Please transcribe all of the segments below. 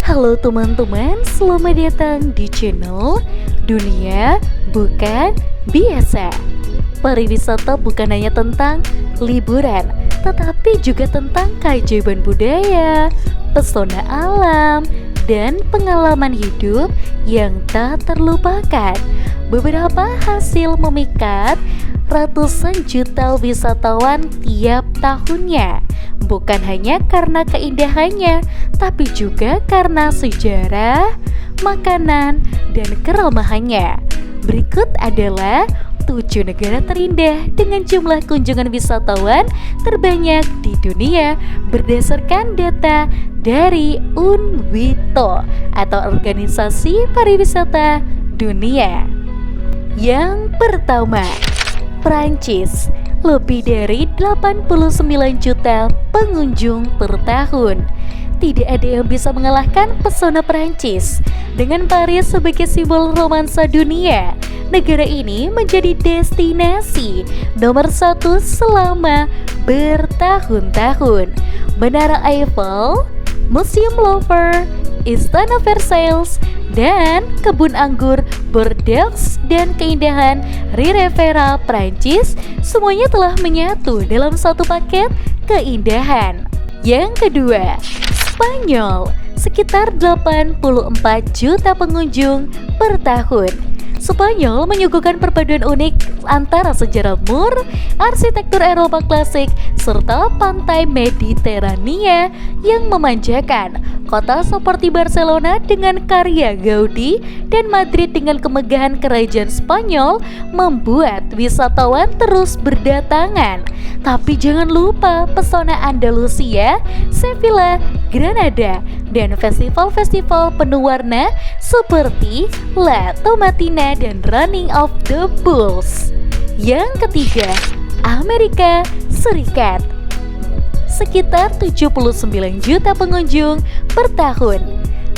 Halo teman-teman, selamat datang di channel Dunia Bukan Biasa. Pariwisata bukan hanya tentang liburan, tetapi juga tentang keajaiban budaya, pesona alam, dan pengalaman hidup yang tak terlupakan. Beberapa hasil memikat ratusan juta wisatawan tiap tahunnya. Bukan hanya karena keindahannya, tapi juga karena sejarah, makanan, dan keramahannya. Berikut adalah 7 negara terindah dengan jumlah kunjungan wisatawan terbanyak di dunia berdasarkan data dari UNWTO atau Organisasi Pariwisata Dunia. Yang pertama, Prancis. Lebih dari 89 juta pengunjung per tahun. Tidak ada yang bisa mengalahkan pesona Prancis. Dengan Paris sebagai simbol romansa dunia, negara ini menjadi destinasi nomor 1 selama bertahun-tahun. Menara Eiffel, Museum Louvre, Istana Versailles, dan kebun anggur Bordeaux dan keindahan Riviera Prancis semuanya telah menyatu dalam satu paket keindahan. Yang kedua, Spanyol. Sekitar 84 juta pengunjung per tahun. Spanyol menyuguhkan perpaduan unik antara sejarah mur, arsitektur Eropa klasik, serta pantai Mediterania yang memanjakan. Kota seperti Barcelona dengan karya Gaudi dan Madrid dengan kemegahan kerajaan Spanyol membuat wisatawan terus berdatangan. Tapi jangan lupa pesona Andalusia, Sevilla, Granada, dan festival-festival penuh warna seperti La Tomatina dan Running of the Bulls. Yang ketiga, Amerika Serikat. Sekitar 79 juta pengunjung per tahun.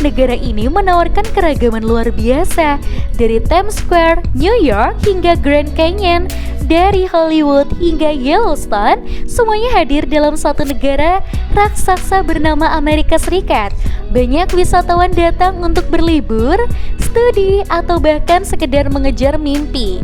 Negara ini menawarkan keragaman luar biasa, dari Times Square, New York hingga Grand Canyon, dari Hollywood hingga Yellowstone, semuanya hadir dalam satu negara raksasa bernama Amerika Serikat. Banyak wisatawan datang untuk berlibur, studi, atau bahkan sekedar mengejar mimpi.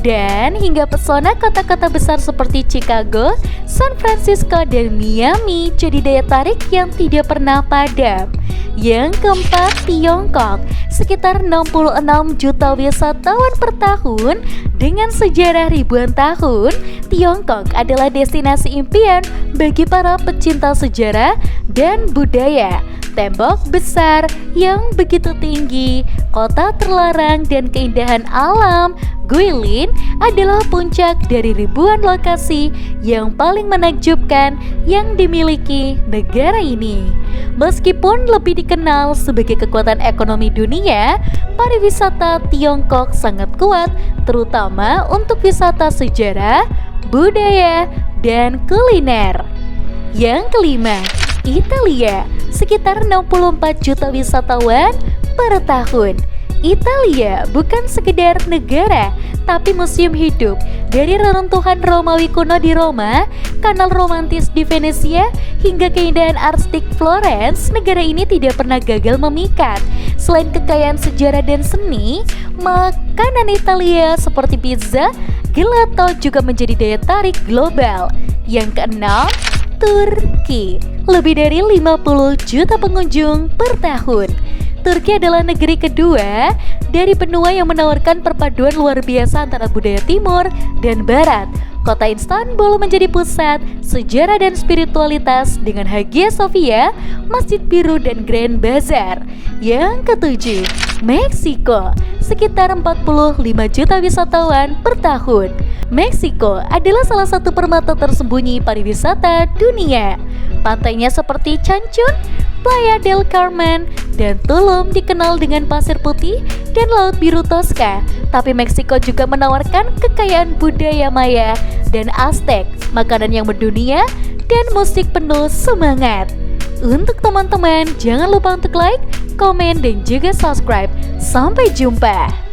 Dan hingga pesona kota-kota besar seperti Chicago, San Francisco, dan Miami jadi daya tarik yang tidak pernah padam. Yang keempat, Tiongkok. Sekitar 66 juta wisatawan per tahun. Dengan sejarah ribuan tahun, Tiongkok adalah destinasi impian bagi para pecinta sejarah dan budaya. Tembok besar yang begitu tinggi, kota terlarang, dan keindahan alam, Guilin adalah puncak dari ribuan lokasi yang paling menakjubkan yang dimiliki negara ini. Meskipun lebih dikenal sebagai kekuatan ekonomi dunia, pariwisata Tiongkok sangat kuat, terutama untuk wisata sejarah, budaya, dan kuliner. Yang kelima, Italia. Sekitar 64 juta wisatawan per tahun. Italia bukan sekedar negara, tapi museum hidup. Dari reruntuhan Romawi kuno di Roma, kanal romantis di Venesia, hingga keindahan arstik Florence, negara ini tidak pernah gagal memikat. Selain kekayaan sejarah dan seni, makanan Italia seperti pizza, gelato juga menjadi daya tarik global. Yang keenam, Turki. Lebih dari 50 juta pengunjung per tahun. Turki adalah negeri kedua dari benua yang menawarkan perpaduan luar biasa antara budaya timur dan barat. Kota Istanbul menjadi pusat sejarah dan spiritualitas dengan Hagia Sophia, Masjid Biru, dan Grand Bazaar. Yang ketujuh, Meksiko. Sekitar 45 juta wisatawan per tahun. Meksiko adalah salah satu permata tersembunyi pariwisata dunia. Pantainya seperti Cancun, Playa del Carmen, dan Tulum dikenal dengan pasir putih dan laut biru Tosca. Tapi Meksiko juga menawarkan kekayaan budaya Maya dan Aztec, makanan yang mendunia, dan musik penuh semangat. Untuk teman-teman, jangan lupa untuk like, komen, dan juga subscribe. Sampai jumpa.